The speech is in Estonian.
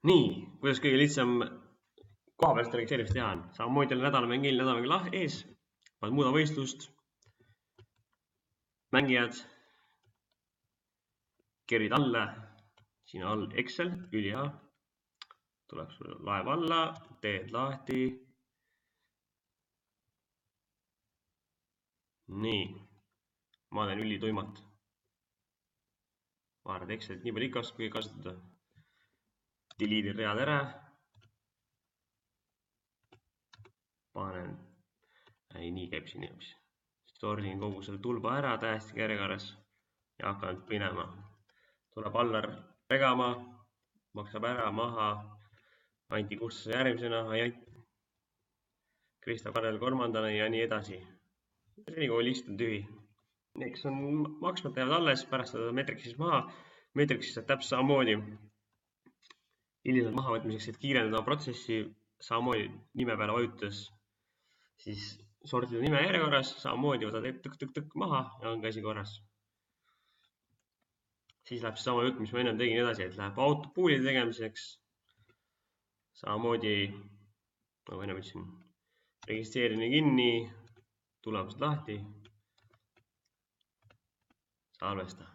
Nii, kuidas kõige lihtsam kohapealset registreerimist teha on? Samamoodi oli nädalamäng ees, paned muuda võistlust, mängijad, kerid alla, siin all Excel, ülihea, tuleb sulle laev alla, teed lahti. Nii, ma teen ülituimalt. Vaatad Excelit nii palju ikka oskab kasutada. Delete'in read ära. Panen, ei nii käib siin hoopis. Stordin kogu selle tulba ära täiesti järjekorras ja hakkan minema. Tuleb Allar regama, maksab ära, maha. Anti Kustuste järgmisena, Krista Karel kolmandana ja nii edasi. Seni kui list on tühi. Need, kes on maksmata, jäävad alles, pärast seda Metrixis maha. Metrixis saab täpselt samamoodi hiliselt mahavõtmiseks, et kiirendada protsessi, samamoodi nime peale vajutades, siis sordida nime järjekorras, samamoodi võtad tõk maha ja on ka asi korras. Siis läheb sama jutt, mis ma enne tegin edasi, et läheb autopoolide tegemiseks. Samamoodi, nagu enne ütlesin, registreerimine kinni, tulemused lahti, salvesta.